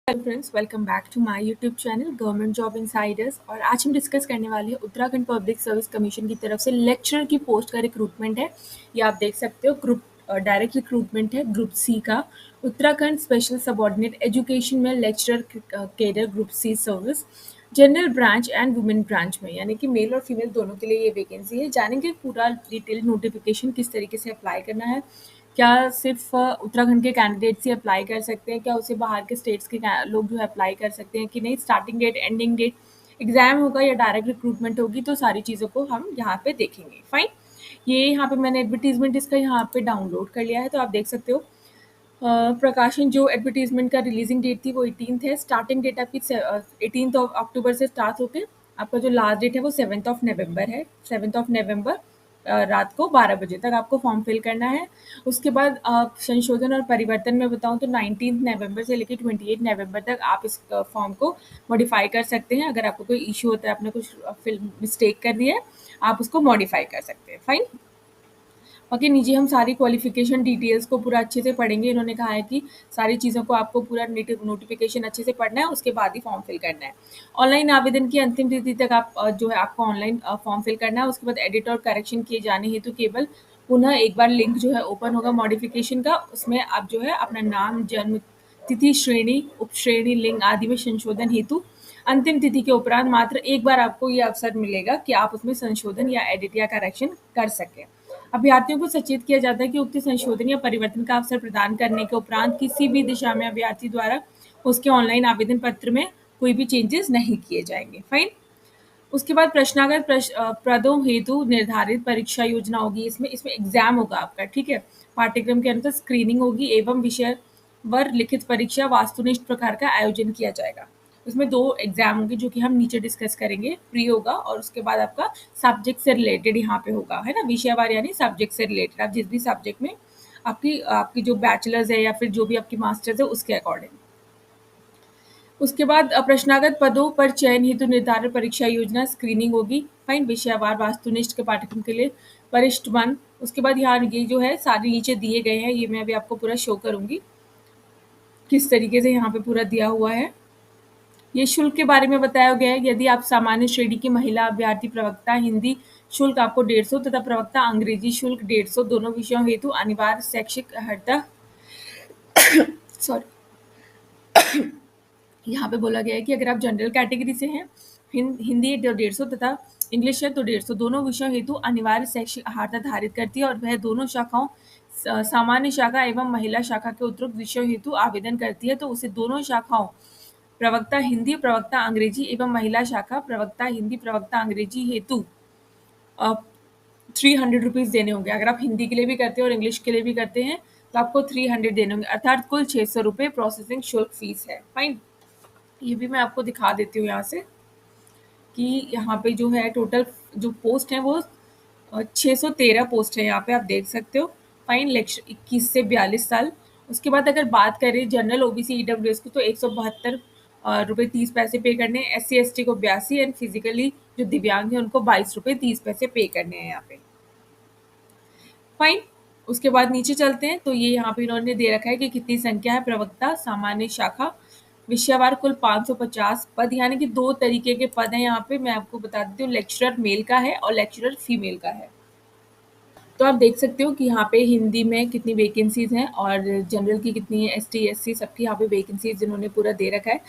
Hello friends, welcome back to my YouTube channel government job insiders. और आज हम discuss करने वाले हैं उत्तराखंड पब्लिक सर्विस कमीशन की तरफ से लेक्चरर की पोस्ट का रिक्रूटमेंट है। ये आप देख सकते हो, ग्रुप डायरेक्ट रिक्रूटमेंट है ग्रुप सी का। उत्तराखंड स्पेशल सबऑर्डिनेट एजुकेशन में lecturer cadre group C service general branch and women branch में, यानी कि मेल और फीमेल दोनों के लिए ये वैकेंसी है। जानेंगे पूरा डिटेल नोटिफिकेशन किस तरीके से अप्लाई करना है, क्या सिर्फ उत्तराखंड के कैंडिडेट्स ही अप्लाई कर सकते हैं, क्या उसे बाहर के स्टेट्स के लोग जो है अप्लाई कर सकते हैं कि नहीं, starting date, ending date, exam होगा या डायरेक्ट रिक्रूटमेंट होगी, तो सारी चीज़ों को हम यहाँ पे देखेंगे। फाइन, ये यहाँ पे मैंने एडवर्टीजमेंट इसका यहाँ पे डाउनलोड कर लिया है, तो आप देख सकते हो। प्रकाशन जो एडवर्टीजमेंट का रिलीजिंग डेट थी वो 18th है। स्टार्टिंग डेट आपकी 18th ऑफ अक्टूबर से स्टार्ट होकर आपका जो लास्ट डेट है वो 7th ऑफ नवंबर है। 7th ऑफ नवंबर रात को 12 बजे तक आपको फॉर्म फिल करना है। उसके बाद संशोधन और परिवर्तन में बताऊं तो 19 नवंबर से लेकर 28 नवंबर तक आप इस फॉर्म को मॉडिफाई कर सकते हैं। अगर आपको कोई इशू होता है, आपने कुछ फिल मिस्टेक कर दी है, आप उसको मॉडिफाई कर सकते हैं। फाइन, बाकी नीचे हम सारी क्वालिफिकेशन डिटेल्स को पूरा अच्छे से पढ़ेंगे। इन्होंने कहा है कि सारी चीज़ों को आपको पूरा नोटिफिकेशन अच्छे से पढ़ना है, उसके बाद ही फॉर्म फिल करना है। ऑनलाइन आवेदन की अंतिम तिथि तक आप जो है आपको ऑनलाइन फॉर्म फिल करना है। उसके बाद एडिट और करेक्शन किए जाने हेतु केवल पुनः एक बार लिंक जो है ओपन होगा मॉडिफिकेशन का, उसमें आप जो है अपना नाम, जन्म तिथि, श्रेणी, उपश्रेणी, लिंग आदि में संशोधन हेतु अंतिम तिथि के उपरांत मात्र एक बार आपको ये अवसर मिलेगा कि आप उसमें संशोधन या एडिट या करेक्शन कर सकें। अभ्यर्थियों को सचेत किया जाता है कि उक्त संशोधन या परिवर्तन का अवसर प्रदान करने के उपरांत किसी भी दिशा में अभ्यर्थी द्वारा उसके ऑनलाइन आवेदन पत्र में कोई भी चेंजेस नहीं किए जाएंगे। फाइन, उसके बाद प्रश्नागत पदों हेतु निर्धारित परीक्षा योजना होगी। इसमें इसमें एग्जाम होगा आपका, ठीक है। पाठ्यक्रम के अनुसार स्क्रीनिंग होगी एवं विषय वर लिखित परीक्षा वास्तुनिष्ठ प्रकार का आयोजन किया जाएगा। उसमें 2 एग्जाम होंगे जो कि हम नीचे डिस्कस करेंगे। प्री होगा और उसके बाद आपका सब्जेक्ट से रिलेटेड यहाँ पे होगा, है ना, विषयवार यानी सब्जेक्ट से रिलेटेड। आप जिस भी सब्जेक्ट में आपकी आपकी जो बैचलर्स है या फिर जो भी आपकी मास्टर्स है उसके अकॉर्डिंग। उसके बाद प्रश्नागत पदों पर चयन हेतु निर्धारित परीक्षा योजना स्क्रीनिंग होगी। फाइन, विषयवार वास्तुनिष्ठ के पाठ्यक्रम के लिए वरिष्ठ 1। उसके बाद यहाँ ये जो है सारे नीचे दिए गए हैं, ये मैं अभी आपको पूरा शो करूंगी किस तरीके से यहाँ पे पूरा दिया हुआ है। ये शुल्क के बारे में बताया गया है। यदि आप सामान्य श्रेणी की महिला अभ्यर्थी, प्रवक्ता हिंदी शुल्क आपको 150 तथा प्रवक्ता अंग्रेजी शुल्क 150 दोनों विषयों हेतु अनिवार्य शैक्षिक अर्हता सॉरी यहाँ पे बोला गया है कि अगर आप जनरल कैटेगरी से हैं, हिंदी 150 तथा इंग्लिश है तो 150 दोनों विषयों हेतु अनिवार्य शैक्षिक अर्हता धारित करती है और वह दोनों शाखाओं सामान्य शाखा एवं महिला शाखा के उत्तरोक्त विषयों हेतु आवेदन करती है, तो उसे दोनों शाखाओं प्रवक्ता हिंदी, प्रवक्ता अंग्रेजी एवं महिला शाखा प्रवक्ता हिंदी, प्रवक्ता अंग्रेजी हेतु 300 रुपीज़ देने होंगे। अगर आप हिंदी के लिए भी करते हैं और इंग्लिश के लिए भी करते हैं तो आपको 300 देने होंगे, अर्थात कुल 600 रुपये प्रोसेसिंग शुल्क फीस है। फाइन, ये भी मैं आपको दिखा देती हूँ यहाँ से कि यहाँ पे जो है टोटल जो पोस्ट है वो 613 पोस्ट है। यहाँ पे आप देख सकते हो। फाइन, लेक्चर 21 से 42 साल। उसके बाद अगर बात करें जनरल ओबीसी ईडब्ल्यूएस की तो 172 रुपये 30 पैसे पे करने हैं। SC ST को 82 एंड फिजिकली जो दिव्यांग है उनको 22 रुपये 30 पैसे पे करने हैं यहाँ पे। फाइन, उसके बाद नीचे चलते हैं तो ये यहाँ पे इन्होंने दे रखा है कि कितनी संख्या है प्रवक्ता सामान्य शाखा विषयवार कुल 550 पद, यानी कि 2 तरीके के पद हैं यहाँ पे। मैं आपको बता देती हूँ, लेक्चरर मेल का है और लेक्चरर फीमेल का है। तो आप देख सकते हो कि यहाँ पे हिंदी में कितनी वैकेंसीज हैं और जनरल की कितनी है, ST SC सबकी यहाँ पे वैकेंसीज इन्होंने पूरा दे रखा है।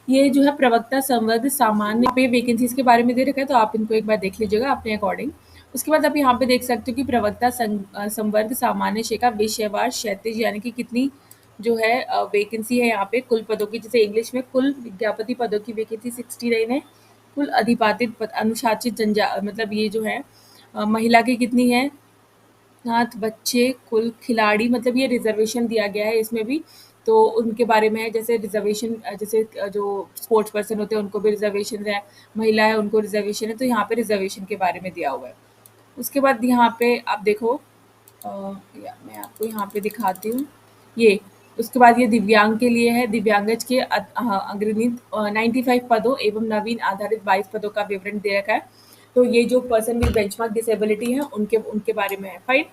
ये जो है प्रवक्ता संवर्ग सामान्य पे वैकेंसीज के बारे में दे रखा है, तो आप इनको एक बार देख लीजिएगा अपने अकॉर्डिंग। उसके बाद आप यहाँ पे देख सकते हो कि प्रवक्ता संवर्ग सामान्य शाखा विषयवार क्षैतिज, यानी कि कितनी जो है वैकेंसी है यहाँ पे कुल पदों की। जैसे इंग्लिश में कुल विज्ञापति पदों की वैकेंसी 69 है। कुल अधिपातित अनुशासित मतलब ये जो है महिला की कितनी है, नाथ बच्चे, कुल खिलाड़ी, मतलब ये रिजर्वेशन दिया गया है इसमें भी, तो उनके बारे में है। जैसे रिजर्वेशन, जैसे जो स्पोर्ट्स पर्सन होते हैं उनको भी रिजर्वेशन है, महिला है उनको रिजर्वेशन है, तो यहाँ पे रिजर्वेशन के बारे में दिया हुआ है। उसके बाद यहाँ पे आप देखो, मैं आपको यहाँ पे दिखाती हूँ ये। उसके बाद ये दिव्यांग के लिए है। दिव्यांगज के अग्रणी 95 पदों एवं नवीन आधारित 22 पदों का विवरण दे रखा है। तो ये जो पर्सन विद बेंचमार्क डिसेबिलिटी है उनके उनके बारे में है। फाइन,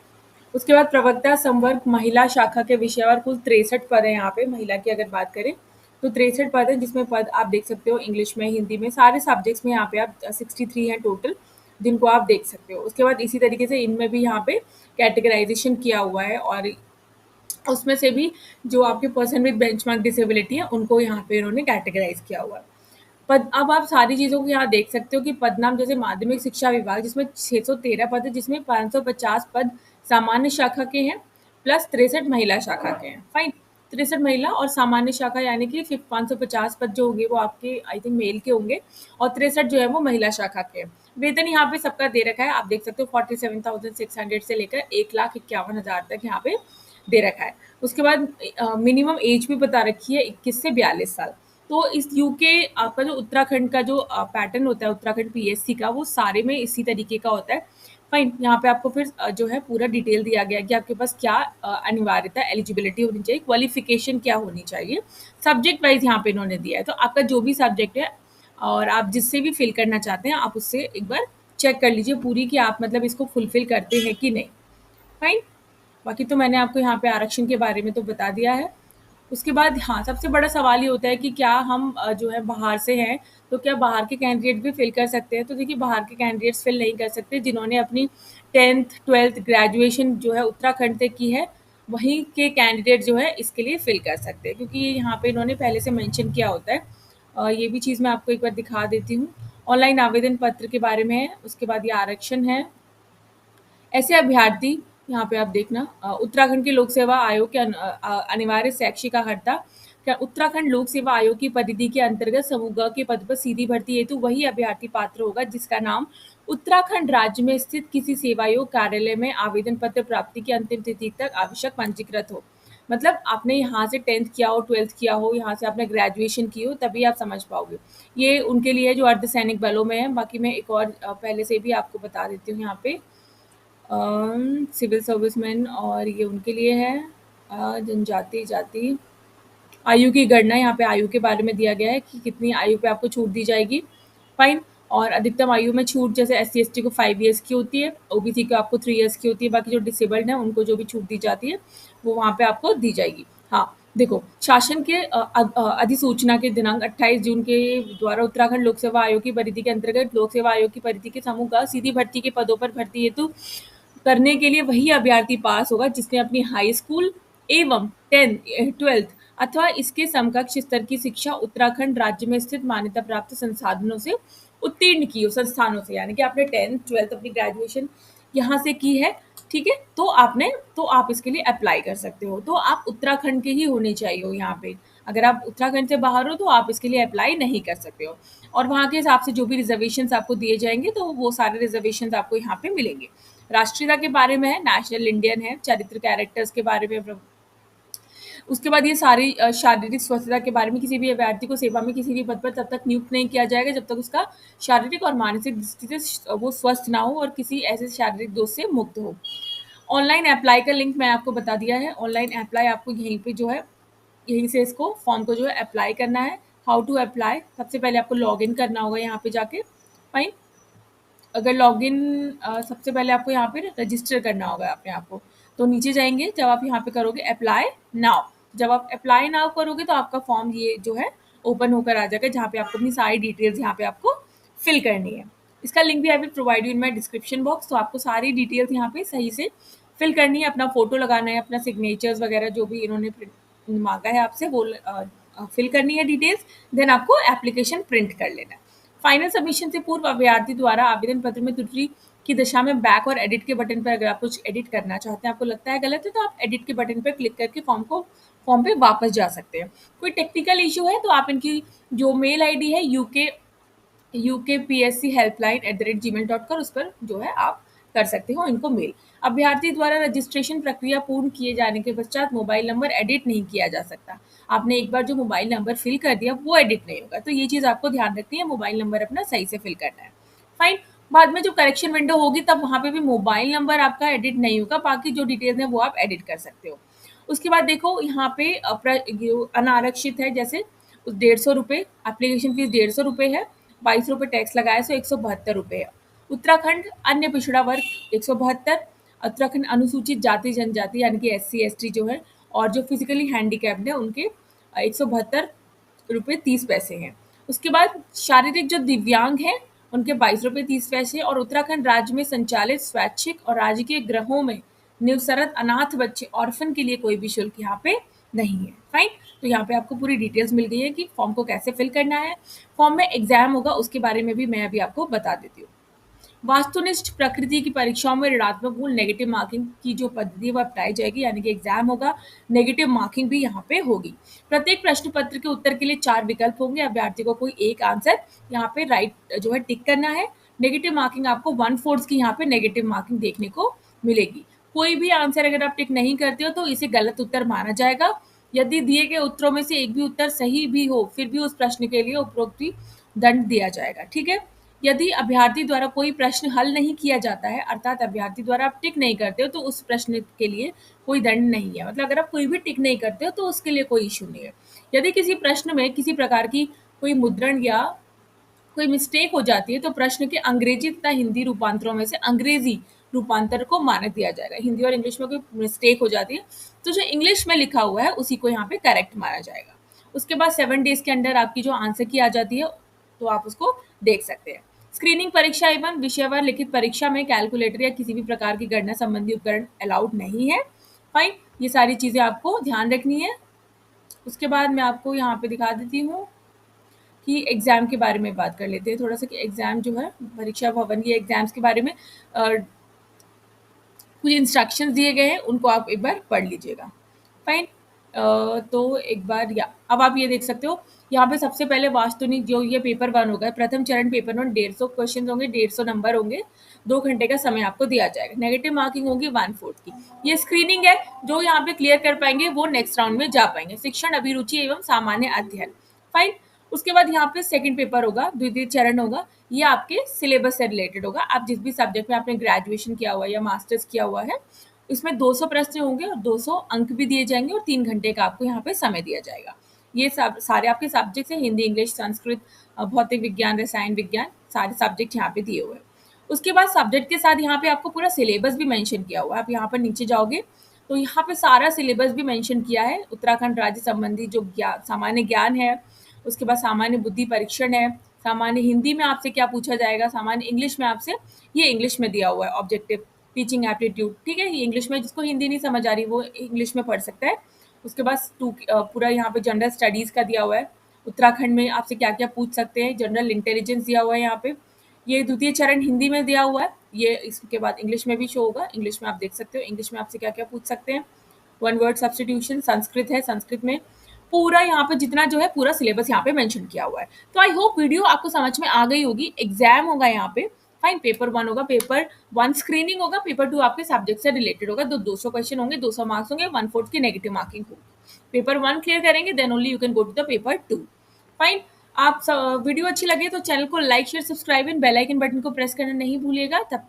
उसके बाद प्रवक्ता संवर्ग महिला शाखा के विषयवार कुल 63 पद है यहाँ पे महिला की अगर बात करें। तो 63 पद है, जिसमें पद आप देख सकते हो इंग्लिश में, हिंदी में, सारे सब्जेक्ट्स में यहाँ पे आप 63 हैं टोटल, जिनको आप देख सकते हो। उसके बाद इसी तरीके से इनमें भी यहाँ पे कैटेगराइजेशन किया हुआ है, और उसमें से भी जो आपके पर्सन विद बेंचमार्क डिसेबिलिटी है उनको यहाँ पे इन्होंने कैटेगराइज किया हुआ है। पद अब आप सारी चीज़ों को यहाँ देख सकते हो कि पदनाम जैसे माध्यमिक शिक्षा विभाग, जिसमें 613 पद है, जिसमें 550 पद सामान्य शाखा के हैं, प्लस 63 महिला शाखा के हैं। फाइन, 63 महिला और सामान्य शाखा, यानी कि 550 पद जो होंगे वो आपके आई थिंक मेल के होंगे, और 63 जो है वो महिला शाखा के हैं। वेतन यहाँ पे सबका दे रखा है, आप देख सकते हो 47,600 से लेकर 1,51,000 तक यहाँ पे दे रखा है। उसके बाद मिनिमम एज भी बता रखी है 21 से 42 साल। तो इस यूके आपका जो उत्तराखंड का जो पैटर्न होता है उत्तराखंड पीएससी का, वो सारे में इसी तरीके का होता है। फाइन, यहाँ पे आपको फिर जो है पूरा डिटेल दिया गया है कि आपके पास क्या अनिवार्यता, एलिजिबिलिटी होनी चाहिए, क्वालिफिकेशन क्या होनी चाहिए, सब्जेक्ट वाइज यहाँ पे इन्होंने दिया है। तो आपका जो भी सब्जेक्ट है और आप जिससे भी फिल करना चाहते हैं, आप उससे एक बार चेक कर लीजिए पूरी कि आप मतलब इसको फुलफिल करते हैं कि नहीं। फाइन, बाकी तो मैंने आपको यहाँ पे आरक्षण के बारे में तो बता दिया है। उसके बाद हाँ, सबसे बड़ा सवाल ये होता है कि क्या हम जो है बाहर से हैं, तो क्या बाहर के कैंडिडेट भी फिल कर सकते हैं? तो देखिए, बाहर के कैंडिडेट्स फिल नहीं कर सकते। जिन्होंने अपनी 10th 12th ग्रेजुएशन जो है उत्तराखंड से की है, वहीं के कैंडिडेट जो है इसके लिए फिल कर सकते हैं, क्योंकि ये यहाँ पे इन्होंने पहले से मेंशन किया होता है। ये भी चीज़ मैं आपको एक बार दिखा देती हूँ। ऑनलाइन आवेदन पत्र के बारे में है, उसके बाद ये आरक्षण है। ऐसे अभ्यर्थी, यहाँ पे आप देखना, उत्तराखंड के लोक सेवा आयोग के अनिवार्य शैक्षिक अर्हता, क्या उत्तराखंड लोक सेवा आयोग की परिधि के अंतर्गत समूह ग के पद पर सीधी भर्ती हेतु वही अभ्यर्थी पात्र होगा जिसका नाम उत्तराखंड राज्य में स्थित किसी सेवायोग कार्यालय में आवेदन पत्र प्राप्ति की अंतिम तिथि तक आवश्यक पंजीकृत हो। मतलब आपने यहाँ से 10th किया हो, 12th किया हो, यहाँ से आपने ग्रेजुएशन की हो, तभी आप समझ पाओगे। ये उनके लिए जो अर्धसैनिक बलों में है। बाकी मैं एक और पहले से भी आपको बता देती हूँ यहाँ पे, सिविल सर्विसमैन, और ये उनके लिए है जनजाति जाति। आयु की गणना यहाँ पे आयु के बारे में दिया गया है कि कितनी आयु पे आपको छूट दी जाएगी। फाइन, और अधिकतम आयु में छूट जैसे SC ST को 5 ईयर्स की होती है, OBC को आपको 3 ईयर्स की होती है। बाकी जो डिसेबल्ड है उनको जो भी छूट दी जाती है वो वहाँ पे आपको दी जाएगी। हाँ, देखो, शासन के अधिसूचना के दिनांक 28 जून के द्वारा उत्तराखंड लोक सेवा आयोग की परिधि के अंतर्गत लोक सेवा आयोग की परिधि के समूह का सीधी भर्ती के पदों पर भर्ती हेतु करने के लिए वही अभ्यर्थी पास होगा जिसने अपनी हाई स्कूल एवं 10th 12th अथवा इसके समकक्ष स्तर की शिक्षा उत्तराखंड राज्य में स्थित मान्यता प्राप्त संसाधनों से उत्तीर्ण की हो, संस्थानों से, यानी कि आपने 10th 12th अपनी ग्रेजुएशन यहाँ से की है, ठीक है, तो आप इसके लिए अप्लाई कर सकते हो। तो आप उत्तराखंड के ही होने चाहिए हो यहाँ पे। अगर आप उत्तराखंड से बाहर हो तो आप इसके लिए अप्लाई नहीं कर सकते हो, और वहाँ के हिसाब से जो भी रिजर्वेशन आपको दिए जाएंगे तो वो सारे रिजर्वेशन आपको यहाँ पे मिलेंगे। राष्ट्रीयता के बारे में है, नेशनल इंडियन है, चरित्र कैरेक्टर्स के बारे में। उसके बाद ये सारी शारीरिक स्वस्थता के बारे में, किसी भी अभ्यर्थी को सेवा में किसी भी पद पर तब तक नियुक्त नहीं किया जाएगा जब तक उसका शारीरिक और मानसिक दृष्टि से वो स्वस्थ ना हो और किसी ऐसे शारीरिक दोष से मुक्त हो। ऑनलाइन अप्लाई का लिंक मैं आपको बता दिया है। ऑनलाइन अप्लाई आपको यहीं पे जो है, यहीं से इसको फॉर्म को जो है अप्लाई करना है। हाउ टू अप्लाई, सबसे पहले आपको लॉगिन करना होगा यहाँ पे जाके। फाइन, अगर लॉगिन सबसे पहले आपको यहाँ पे रजिस्टर करना होगा अपने आप को, तो नीचे जाएंगे, जब आप यहाँ पे करोगे अप्लाई नाउ, जब आप अप्लाई नाउ करोगे तो आपका फॉर्म ये जो है ओपन होकर आ जाएगा, जहाँ पे आपको अपनी सारी डिटेल्स यहाँ पे आपको फिल करनी है। इसका लिंक भी I will provide you in my description box. तो आपको सारी डिटेल्स यहाँ पे सही से फिल करनी है, अपना फोटो लगाना है, अपना सिग्नेचर्स वगैरह जो भी इन्होंने मांगा है आपसे वो फिल करनी है डिटेल्स, देन आपको एप्लीकेशन प्रिंट कर लेना है। फाइनल सबमिशन से पूर्व अभ्यर्थी द्वारा आवेदन पत्र में त्रुटि की दशा में बैक और एडिट के बटन पर अगर आप कुछ एडिट करना चाहते हैं, आपको लगता है गलत है, तो आप एडिट के बटन पर क्लिक करके फॉर्म पे वापस जा सकते हैं। कोई टेक्निकल इशू है तो आप इनकी जो मेल आईडी है ukpsc helpline@gmail.com, उस पर जो है आप कर सकते हो इनको मेल। अभ्यर्थी द्वारा रजिस्ट्रेशन प्रक्रिया पूर्ण किए जाने के पश्चात मोबाइल नंबर एडिट नहीं किया जा सकता। आपने एक बार जो मोबाइल नंबर फिल कर दिया वो एडिट नहीं होगा, तो ये चीज़ आपको ध्यान रखनी है, मोबाइल नंबर अपना सही से फिल करना है। फाइन, बाद में जो करेक्शन विंडो होगी तब वहाँ पे भी मोबाइल नंबर आपका एडिट नहीं होगा, बाकी जो डिटेल्स हैं वो आप एडिट कर सकते हो। उसके बाद देखो यहाँ पे अनारक्षित है, जैसे 150 रुपये एप्लीकेशन फीस, 150 रुपये है, 22 रुपये टैक्स लगाया, सो 172 रुपये है। उत्तराखंड अन्य पिछड़ा वर्ग 172, उत्तराखंड अनुसूचित जाति जनजाति यानी कि SC ST जो है, और जो फिजिकली हैंडीकैप्ड है उनके 172 रुपये 30 पैसे हैं। उसके बाद शारीरिक जो दिव्यांग हैं उनके 22 रुपये 30 पैसे, और उत्तराखंड राज्य में संचालित स्वैच्छिक और राजकीय गृहों में निवसरत अनाथ बच्चे ऑर्फन के लिए कोई भी शुल्क यहाँ पे नहीं है। फाइन, तो यहाँ पे आपको पूरी डिटेल्स मिल गई है कि फॉर्म को कैसे फिल करना है। फॉर्म में एग्जाम होगा, उसके बारे में भी मैं अभी आपको बता देती हूँ। वास्तुनिष्ठ प्रकृति की परीक्षाओं में ऋणात्मक मूल नेगेटिव मार्किंग की जो पद्धति है वो अपनाई जाएगी, यानी कि एग्जाम होगा, नेगेटिव मार्किंग भी यहाँ पे होगी। प्रत्येक प्रश्न पत्र के उत्तर के लिए 4 विकल्प होंगे, अभ्यर्थी को कोई एक आंसर यहाँ पे राइट जो है टिक करना है। नेगेटिव मार्किंग आपको 1/4 की यहाँ पे नेगेटिव मार्किंग देखने को मिलेगी। कोई भी आंसर अगर आप टिक नहीं करते हो तो इसे गलत उत्तर माना जाएगा। यदि दिए गए उत्तरों में से एक भी उत्तर सही भी हो फिर भी उस प्रश्न के लिए उपरोक्त दंड दिया जाएगा। ठीक है, यदि अभ्यर्थी द्वारा कोई प्रश्न हल नहीं किया जाता है, अर्थात अभ्यर्थी द्वारा आप टिक नहीं करते हो, तो उस प्रश्न के लिए कोई दंड नहीं है। मतलब अगर आप कोई भी टिक नहीं करते हो तो उसके लिए कोई इशू नहीं है। यदि किसी प्रश्न में किसी प्रकार की कोई मुद्रण या कोई मिस्टेक हो जाती है तो प्रश्न के अंग्रेजी तथा हिंदी रूपांतरों में से अंग्रेजी रूपांतर को मान्य दिया जाएगा। हिंदी और इंग्लिश में कोई मिस्टेक हो जाती है तो जो इंग्लिश में लिखा हुआ है उसी को यहाँ पे करेक्ट माना जाएगा। उसके बाद 7 डेज के अंदर आपकी जो आंसर की आ जाती है तो आप उसको देख सकते हैं। स्क्रीनिंग परीक्षा एवं विषयवार लिखित परीक्षा में कैलकुलेटर या किसी भी प्रकार की गणना संबंधी उपकरण अलाउड नहीं है। फाइन, ये सारी चीजें आपको ध्यान रखनी है। उसके बाद मैं आपको यहाँ पे दिखा देती हूँ कि एग्जाम के बारे में बात कर लेते हैं थोड़ा सा, कि एग्जाम जो है परीक्षा भवन ये एग्जाम्स के बारे में कुछ इंस्ट्रक्शंस दिए गए हैं, उनको आप एक बार पढ़ लीजिएगा। फाइन, तो एक बार अब आप ये देख सकते हो यहाँ पे सबसे पहले वास्तुनिक जो ये पेपर 1 होगा, प्रथम चरण पेपर 1 150 क्वेश्चन होंगे, 150 नंबर होंगे, 2 घंटे का समय आपको दिया जाएगा। नेगेटिव मार्किंग होगी 1/4 की। ये स्क्रीनिंग है, जो यहाँ पे क्लियर कर पाएंगे वो नेक्स्ट राउंड में जा पाएंगे। शिक्षण, अभिरुचि एवं सामान्य अध्ययन। फाइन, उसके बाद यहाँ पे सेकंड पेपर होगा, द्वितीय चरण होगा, ये आपके सिलेबस से रिलेटेड होगा। आप जिस भी सब्जेक्ट में आपने ग्रेजुएशन किया हुआ है या मास्टर्स किया हुआ है, इसमें 200 प्रश्न होंगे और 200 अंक भी दिए जाएंगे और 3 घंटे का आपको यहाँ पे समय दिया जाएगा। ये सब सारे आपके सब्जेक्ट्स हैं, हिंदी, इंग्लिश, संस्कृत, भौतिक विज्ञान, रसायन विज्ञान, सारे सब्जेक्ट यहाँ पे दिए हुए हैं। उसके बाद सब्जेक्ट के साथ यहाँ पे आपको पूरा सिलेबस भी मेंशन किया हुआ है। आप यहाँ पर नीचे जाओगे तो यहाँ पे सारा सिलेबस भी मेंशन किया है। उत्तराखंड राज्य संबंधी जो सामान्य ज्ञान है, उसके बाद सामान्य बुद्धि परीक्षण है, सामान्य हिंदी में आपसे क्या पूछा जाएगा, सामान्य इंग्लिश में आपसे, ये इंग्लिश में दिया हुआ है ऑब्जेक्टिव टीचिंग एप्टीट्यूड। ठीक है, ये इंग्लिश में, जिसको हिंदी नहीं समझ आ रही वो इंग्लिश में पढ़ सकता है। उसके बाद पूरा यहाँ पे जनरल स्टडीज का दिया हुआ है, उत्तराखंड में आपसे क्या क्या पूछ सकते हैं, जनरल इंटेलिजेंस दिया हुआ है यहाँ पे। ये द्वितीय चरण हिंदी में दिया हुआ है, ये इसके बाद इंग्लिश में भी शो होगा, इंग्लिश में आप देख सकते हो इंग्लिश में आपसे क्या क्या पूछ सकते हैं। 1 वर्ड सब्स्टिट्यूशन, संस्कृत है, संस्कृत में पूरा यहाँ पे जितना जो है पूरा सिलेबस यहाँ पे मेंशन किया हुआ है। तो आई होप वीडियो आपको समझ में आ गई होगी। एग्जाम होगा यहाँ पे, फाइन, पेपर 1 होगा, पेपर 1 स्क्रीनिंग होगा, पेपर 2 आपके सब्जेक्ट से रिलेटेड होगा। 200 क्वेश्चन होंगे, 200 मार्क्स होंगे, 1/4 की नेगेटिव मार्किंग होगी। पेपर 1 क्लियर करेंगे then only you can go to the paper 2। Fine, आप वीडियो अच्छी लगे तो चैनल को like, share, subscribe and bell icon button को प्रेस करना नहीं भूलिएगा। तब